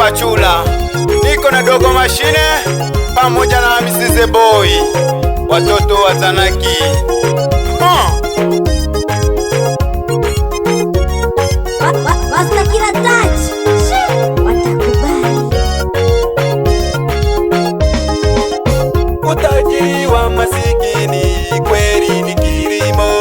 Pachula, niko na Dogo Mashine pamoja na Mrs. Boy, watoto wa Zanaki. Basta kila touch watakubali. Utajiri wa masikini kweli ni kilimo.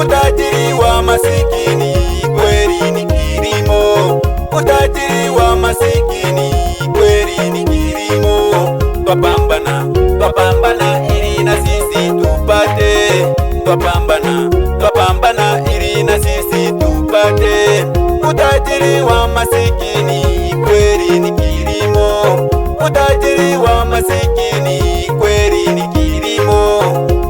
Utajiri wa masikini kweli ni kilimo. Utajiri wa masikini kweli ni kilimo. Twapambana, twapambana ili na sisi tupate. Twapambana ili na sisi tupate. Utajiri wa masikini kweli ni kilimo. Utajiri wa masikini kweli ni kilimo.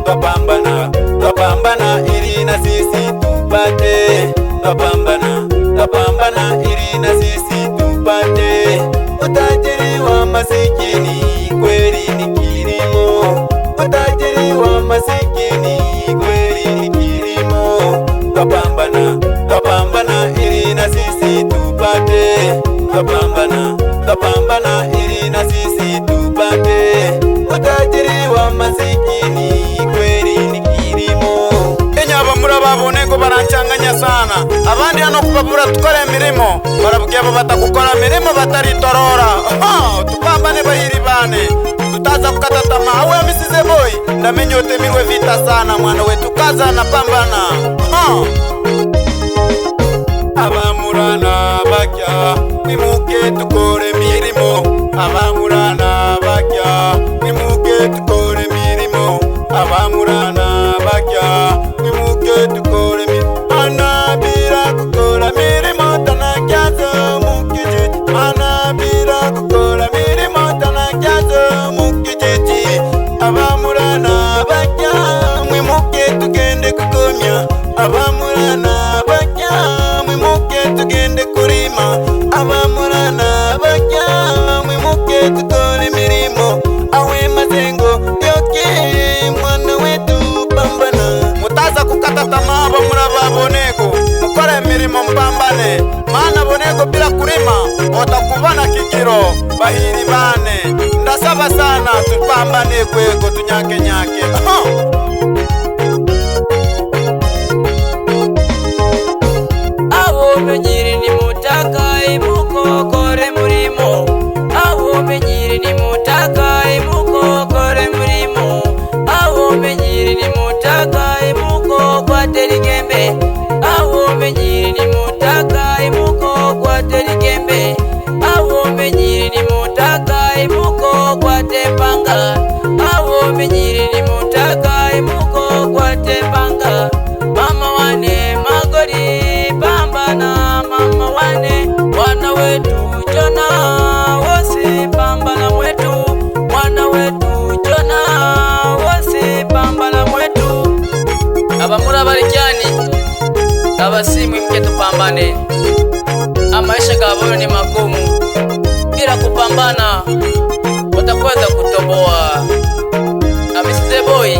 Twapambana ili na sisi tupate. Twapambana ili na sisi tupate. Utajiri wa masikini kweli ni kilimo. Utajiri wa masikini kweli ni kilimo. Twapambana ili na sisi tupate. Twapambana ili na sisi tupate. Utajiri wa masikini kweli ni kilimo. Enyaba murababone ko barancanganya sana. Abandi hano kubabura tukore mirimo barabwiye batakukora mirimo bataritorora. Tupambane bahiri bane, tutaza kukata tamaa. Awe Mrs. Boy, ndamenye utemirwe vita sana mwana wetu, kaza na pambana. Abamurana bakya nimuke tukore mirimo. Abamurana bakya nimuke tukore mirimo. Abamurana bakya nimuke tukore mirimo. Anabira kukora mirimo tanakyazo mukijiji. Anabira kukora mirimo tanakyazo mukijiji. Abamurana bakya nimuke tugende kukomya. Abamurana bakya tugende kurima. Abamurana bakya mwimuke tukore mirimo. Awe mazengo yoke mwana wetu pambana. Mutaza kukata tamaa bamura baboneko, mukore mirimo mpambane. Mana boneko bila kurima otakubana kikiro bahiri bane. Ndasaba sana tupambane kwego tunyake nyake. Menyiri ni mutaka imuko kore murimo. Awo menyiri ni mutaka imuko kore murimo. Awo menyiri ni mutaka imuko kwa terigembe. Awo menyiri ni mutaka imuko kwa terigembe. Awo menyiri ni mutaka imuko kwa tepanga. Awo menyiri ni mutaka imuko kwa tepanga. Mama wane magori pambana, mama wane wana wetu Jona wose pambana mwetu. Mwana wetu Jona wose pambana mwetu. Abamura barikyani abasimwe mke tupambane. Amaisha gabo ni magumu, bila kupambana utakwenda kutoboa. Mrs. Boy,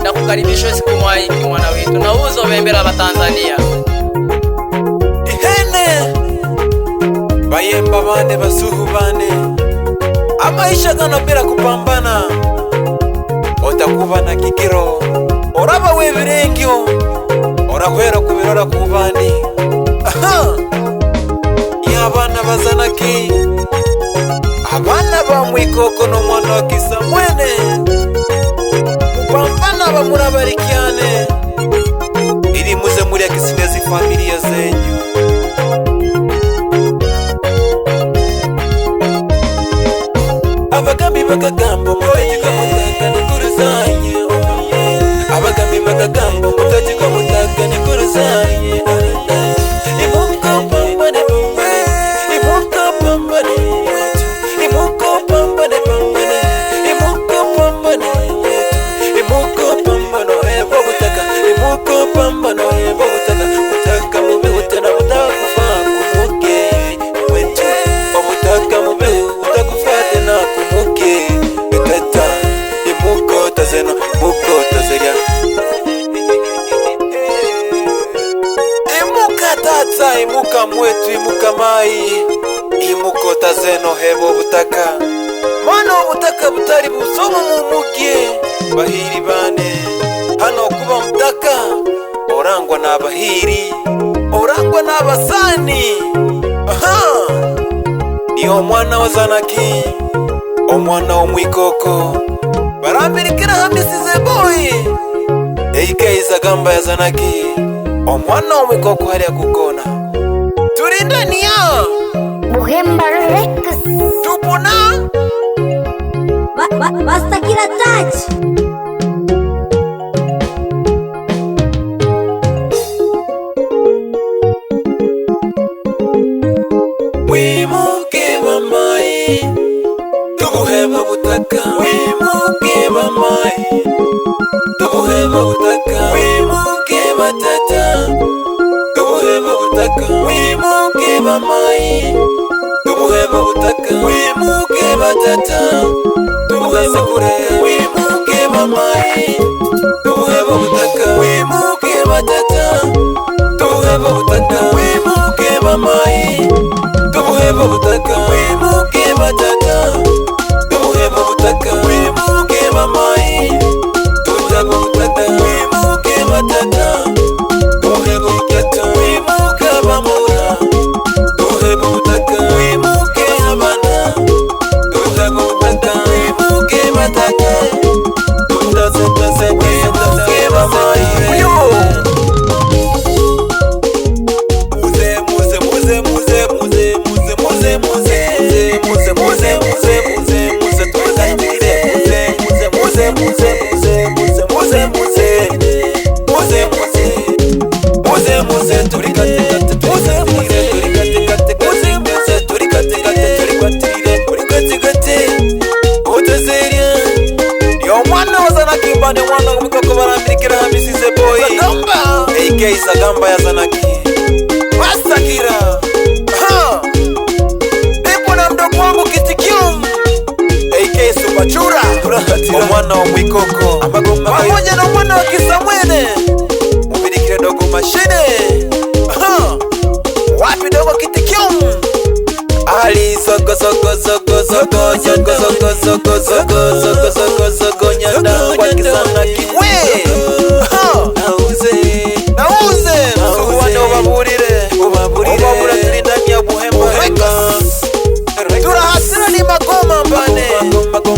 nakukaribisha siku mwaiki mwana wetu na uzo bembera ba Tanzania. Ihene bayemba bane basuhu bane. Amaisha gano bila kupambana otakuba na kikiro. Oraba webirengyo orahwera kubirora kubandi. Yabana bazanaki abana bamwikoko no mwana wa kisa mwene. Pambana bamura barikyane ili muze muri akisinezi familia zenyu. Abagambi bakagambo mutajika mutaka nikuruzanye. Abagambi bakagambo mutajika mutaka nikuruzanye. Imuko pambane pambane, imuko pambane, imuko pambane pambane, imuko pambane, imuko pambano ebo butaka, imuko pambano ebo butaka. Butaka mube utana utakufa kumuke wetu. Butaka mube utakufate na kumuke muze noheba ubutaka mana ubutaka butari busomo mumuge bahiri bane hano kuba mutaka orangwa n'abahiri orangwa n'abasani. Aha, ni omwana wa Zanaki omwana w'omwikoko barambirikira hamisize boy eikaiza gamba ya Zanaki omwana w'omwikoko hariya kugona turindania Buhemba Rex. tupona Bastakira Touch. wimuke bamai tubuheba butaka wimuke bamai tubuheba butaka wimuke batata tubuheba butaka wimuke bamai tubuheba butaka wimuke batata tubuheba kure wimuke bamai tubuheba butaka wimuke batata tubuheba butaka wimuke bamai tubuheba butaka wimuke batata tubuheba butaka wimuke bamai tubuheba butaka wimuke batata tubuheba butaka wimuke bamura tubuheba butaka wimuke abana tubuheba butaka wimuke batata wimuke bamai. Ni mwana w'umukoko barambirikira hamisize boy Gamba eikaiza gamba ya Zanaki Bastakira. Nipo na mdogo wangu Kitikium AK Supachura omwana w'omwikoko pamoja na mwana wa Kisamwene mubirikire dogo mashine. Wapi dogo Kitikium ali soko soko soko soko soko soko soko soko soko soko soko nyanda kwa Zanaki we nauze suwane ubabura turi ndani ya Buhemba Records turahasira ni magoma mbane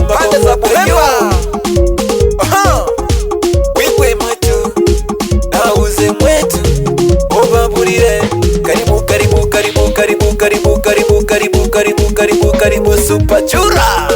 pande za Buhemba. Wikwe mwetu nauze mwetu ubaburire karibu karibu karibu karibu karibu karibu karibu karibu karibu karibu Supachura.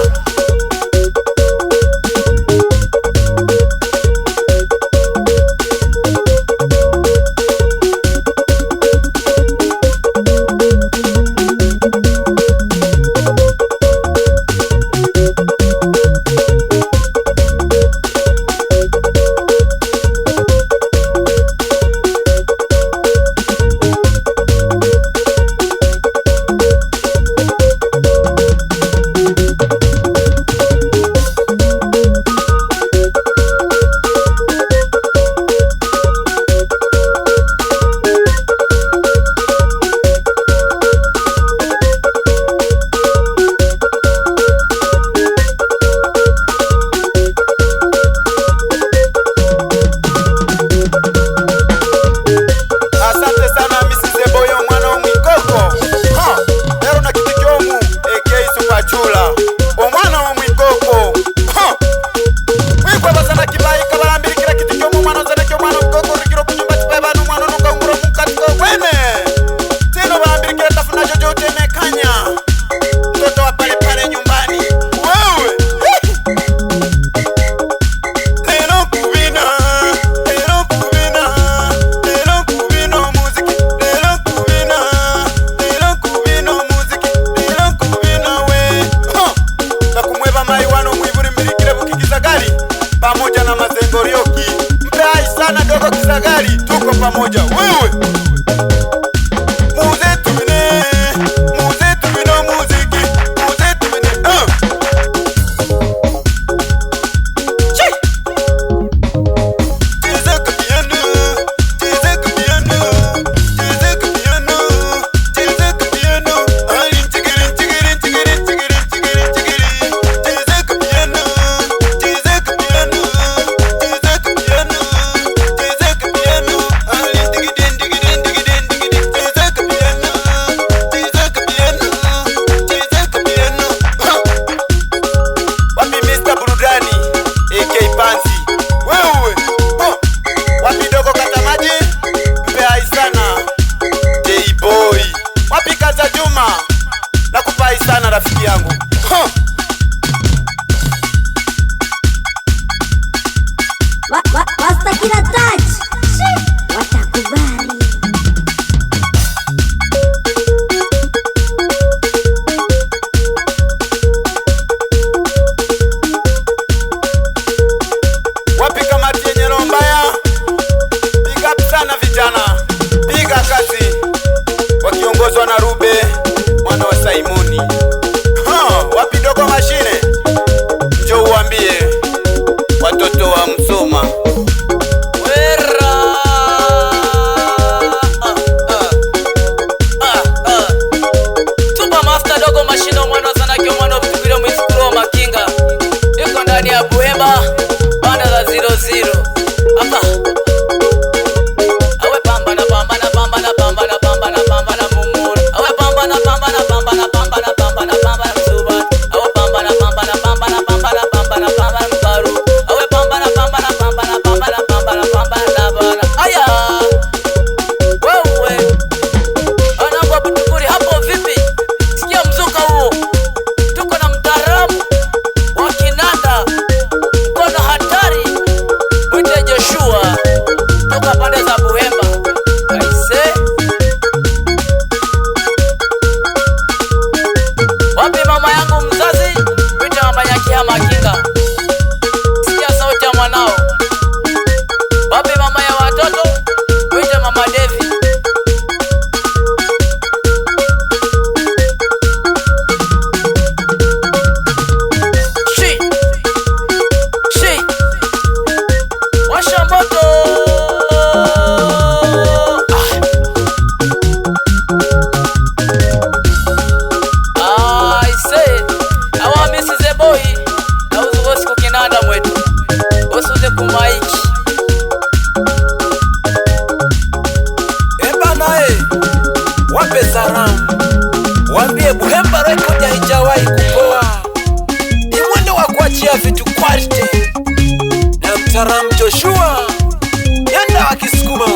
Tuko pamoja wewe rafiki yangu. Master Killer Touch. Watakubali. Wapi kamati yenye roho mbaya? Big up sana vijana, piga kazi, wakiongozwa na Rube mwana wa Simoni. Wapi dogo mashine? Njoo uambie watoto wa Msoma. Tupa master dogo mashine mwana sana kio mwana kutukira mwisikuro makinga. Yuko ndani ya Buhemba banda za 00. Awe pamba na pamba na pamba na pamba na pamba na pamba na mumura. Awe pamba na pamba na pamba na pamba na pamba na pamba na msuba. Awe pamba na pamba na pamba na pamba na pamba na pamba na mkaru. Awe pamba na pamba na pamba na pamba na pamba na pamba na bana. Aya. Wewe. Anangwa Butukuri hapo vipi? Sikia mzuka huo. Tuko na mtaalamu wa kinanda. Mkono hatari. Mwite Joshua. Toka pande za Buhemba. Aise. Wapi mama yangu mzazi? Mwite mama Nyakia Makinga. Sikia sauti ya mwanao. Wapi mama ya watoto? Mwite mama Devi. Shi. Washa moto. I say, awa Mrs. Boy, na uzugosi kukinanda mwetu. Osuze kumaiki. Eba nae, wape salamu, wambie Buhemba record haijawahi kupoa. Ni mwendo wa kuachia vitu quality. Na mtaalamu Joshua, yanda wakisukuma.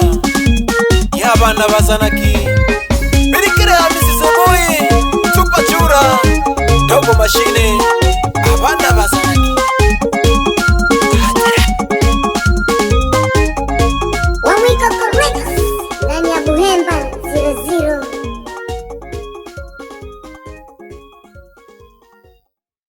Yabana bazanaki. Birikire ya Mrs. Boy, tupa chura. Dogo mashine,